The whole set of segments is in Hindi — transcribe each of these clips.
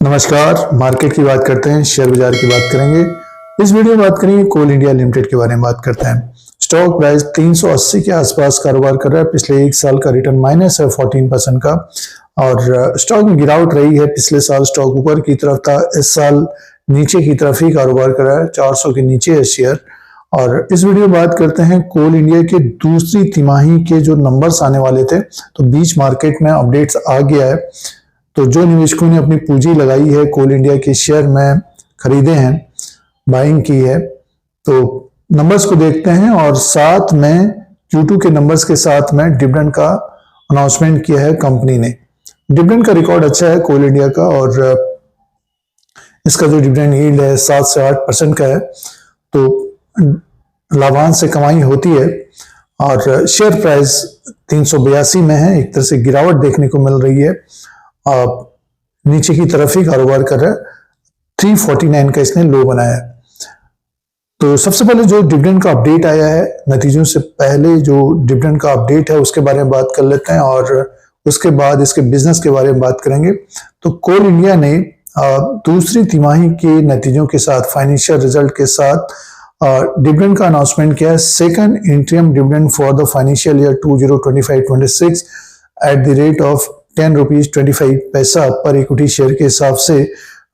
नमस्कार। मार्केट की बात करते हैं, शेयर बाजार की बात करेंगे। इस वीडियो में बात करेंगे कोल इंडिया लिमिटेड के बारे में बात करते हैं। स्टॉक प्राइस 380 के आसपास कारोबार कर रहा है। पिछले एक साल का रिटर्न माइनस है 14% का और स्टॉक में गिरावट रही है। पिछले साल स्टॉक ऊपर की तरफ था, इस साल नीचे की तरफ ही कारोबार कर रहा है। 400 के नीचे है शेयर। और इस वीडियो में बात करते हैं कोल इंडिया के दूसरी तिमाही के जो नंबर्स आने वाले थे, तो बीच मार्केट में अपडेट्स आ गया है। तो जो निवेशकों ने अपनी पूंजी लगाई है कोल इंडिया के शेयर में, खरीदे हैं, बाइंग की है, तो नंबर्स को देखते हैं और साथ में Q2 के नंबर्स के साथ में डिविडेंड का अनाउंसमेंट किया है कंपनी ने। डिविडेंड का रिकॉर्ड अच्छा है कोल इंडिया का और इसका जो डिविडेंड यील्ड है 7 से 8% का है, तो लाभांश से कमाई होती है। और शेयर प्राइस 382 में है। एक तरह से गिरावट देखने को मिल रही है, नीचे की तरफ ही कारोबार कर रहा है। 349 का इसने लो बनाया है। तो सबसे पहले जो डिविडेंड का अपडेट आया है, नतीजों से पहले जो डिविडेंड का अपडेट है उसके बारे में बात कर लेते हैं और उसके बाद इसके बिजनेस के बारे में बात करेंगे। तो कोल इंडिया ने दूसरी तिमाही के नतीजों के साथ, फाइनेंशियल रिजल्ट के साथ डिविडेंड का अनाउंसमेंट किया है। Second interim dividend for the financial year 2025-26 at the rate of ₹10.25 पर इक्विटी शेयर के हिसाब से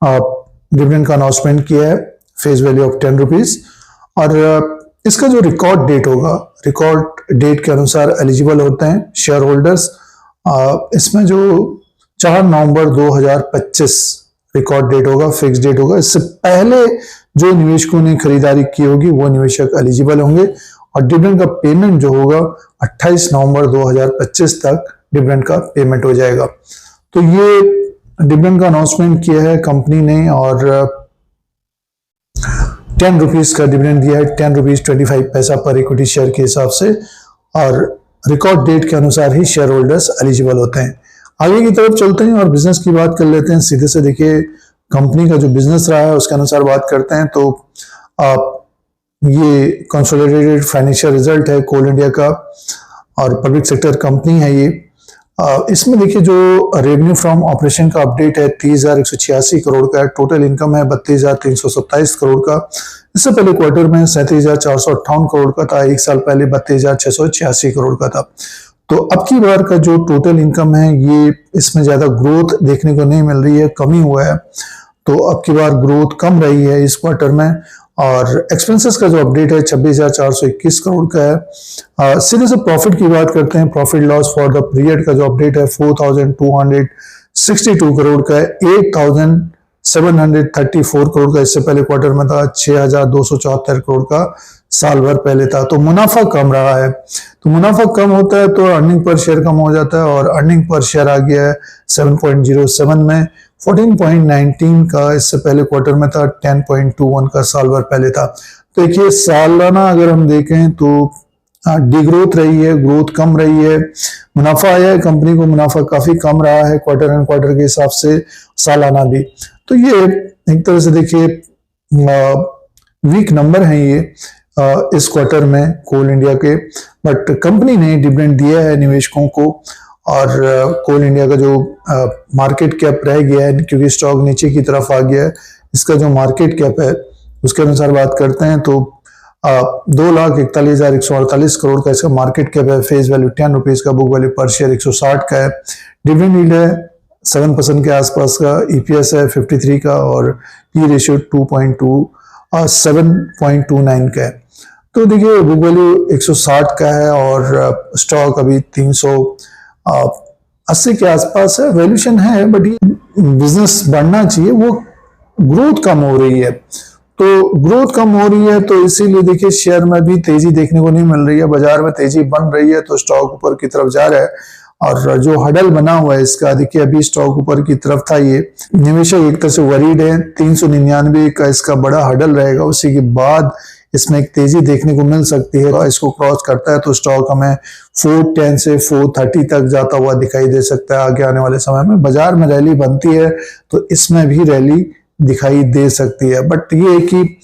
डिविडेंड का अनाउंसमेंट किया है, फेस वैल्यू ऑफ ₹10। और इसका जो रिकॉर्ड डेट होगा, रिकॉर्ड डेट के अनुसार एलिजिबल होते हैं शेयर होल्डर्स। इसमें जो 4 नवंबर 2025 रिकॉर्ड डेट होगा, फिक्स डेट होगा। इससे पहले जो निवेशकों ने खरीदारी की होगी वो निवेशक एलिजिबल होंगे और डिविडेंड का पेमेंट जो होगा 28 नवंबर 2025 तक डिविडेंड का पेमेंट हो जाएगा। तो ये डिविडेंड का अनाउंसमेंट किया है कंपनी ने और ₹10 का डिविडेंड दिया है, ₹10.25 पर इक्विटी शेयर के हिसाब से। और रिकॉर्ड डेट के अनुसार ही शेयर होल्डर्स एलिजिबल होते हैं। आगे की तरफ चलते हैं और बिजनेस की बात कर लेते हैं। सीधे से देखिए कंपनी का जो बिजनेस रहा है उसके अनुसार बात करते हैं। तो ये कंसोलिडेटेड फाइनेंशियल रिजल्ट है कोल इंडिया का और पब्लिक सेक्टर कंपनी है ये। इसमें देखिए जो रेवेन्यू फ्रॉम ऑपरेशन का अपडेट है 30,186 करोड़ का है। टोटल इनकम है 32,327 करोड़ का। इससे पहले क्वार्टर में 37,458 करोड़ का था। एक साल पहले 32,686 करोड़ का था। तो अब की बार का जो टोटल इनकम है ये, इसमें ज्यादा ग्रोथ देखने को नहीं मिल रही है, कमी हुआ है। तो अब की बार ग्रोथ कम रही है इस क्वार्टर में। और एक्सपेंसेस का जो अपडेट है 26,421 करोड़ का है। सीधे से प्रॉफिट की बात करते हैं। Profit loss for the period का जो अपडेट है 4,262 करोड़ का है। 8,734 करोड़ का इससे पहले क्वार्टर में था। 6,274 करोड़ का साल भर पहले था। तो मुनाफा कम रहा है। तो मुनाफा कम होता है तो अर्निंग पर शेयर कम हो जाता है और अर्निंग पर शेयर आ गया है 7.07 में, 14.19 का इससे पहले क्वार्टर में था, 10.21 का साल भर पहले था। तो देखिए सालाना अगर हम देखें तो डिग्रोथ रही है, ग्रोथ कम रही है। मुनाफा आया है, कंपनी को मुनाफा काफी कम रहा है क्वार्टर एंड क्वार्टर के हिसाब से, सालाना भी। तो ये एक तरह से देखिए वीक नंबर है ये इस क्वार्टर में कोल इंडिया के। बट कंपनी ने डिविडेंड दिया है निवेशकों को और कोल इंडिया का जो मार्केट कैप रह गया है, क्योंकि स्टॉक नीचे की तरफ आ गया है, इसका जो मार्केट कैप है उसके अनुसार बात करते हैं तो 2,41,148 करोड़ का इसका मार्केट कैप है। फेस वैल्यू ₹10 का, बुक वैल्यू पर शेयर 160 का है। डिविडेंड यील्ड है 7% के आसपास का। ईपीएस है 53 का और पी रेशियो 2.2 और 7.29 का है। तो देखिए बुक वैल्यू 160 का है और स्टॉक अभी 380 के आसपास है। वैल्यूएशन है, बट ये बिजनेस बढ़ना चाहिए, वो ग्रोथ कम हो रही है। तो ग्रोथ कम हो रही है तो इसीलिए देखिए शेयर में भी तेजी देखने को नहीं मिल रही है। बाजार में तेजी बन रही है तो स्टॉक ऊपर की तरफ जा रहा है। और जो हडल बना हुआ है इसका, देखिए अभी स्टॉक ऊपर की तरफ था, ये निवेशक एक तरह से वरीड है। 399 का इसका बड़ा हडल रहेगा, उसी के बाद इसमें एक तेजी देखने को मिल सकती है। इसको क्रॉस करता है तो स्टॉक हमें 410 से 430 तक जाता हुआ दिखाई दे सकता है आगे आने वाले समय में। बाजार में रैली बनती है तो इसमें भी रैली दिखाई दे सकती है। बट ये कि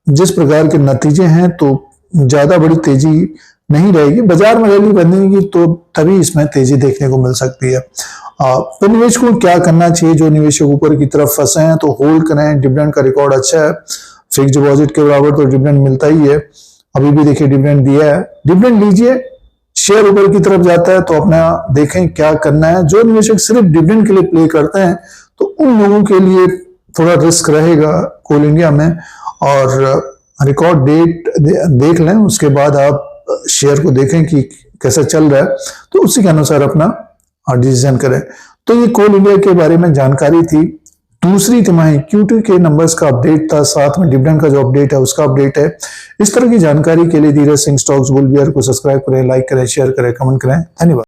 जिस प्रकार के नतीजे हैं तो ज्यादा बड़ी तेजी नहीं रहेगी। बाजार में रैली बनेगी तो तभी इसमें तेजी देखने को मिल सकती है। तो निवेशकों को क्या करना चाहिए? जो निवेशक ऊपर की तरफ फंसे हैं तो होल्ड करें, डिविडेंड का रिकॉर्ड अच्छा है, फिक्स डिपॉजिट के बराबर तो डिविडेंड मिलता ही है, अभी भी देखिए डिविडेंड दिया है, डिविडेंड लीजिए, शेयर ऊपर की तरफ जाता है तो अपना देखें क्या करना है। जो निवेशक सिर्फ डिविडेंड के लिए प्ले करते हैं तो उन लोगों के लिए थोड़ा रिस्क रहेगा कोल इंडिया में, और रिकॉर्ड डेट देख लें, उसके बाद आप शेयर को देखें कि कैसा चल रहा है, तो उसी के अनुसार अपना डिसीजन करें। तो ये कोल इंडिया के बारे में जानकारी थी। दूसरी तिमाही Q2 के नंबर्स का अपडेट था, साथ में डिविडेंड का जो अपडेट है उसका अपडेट है। इस तरह की जानकारी के लिए Dheeraj Singh stocks bull beer को सब्सक्राइब करें, लाइक करें, शेयर करें, कमेंट करें। धन्यवाद।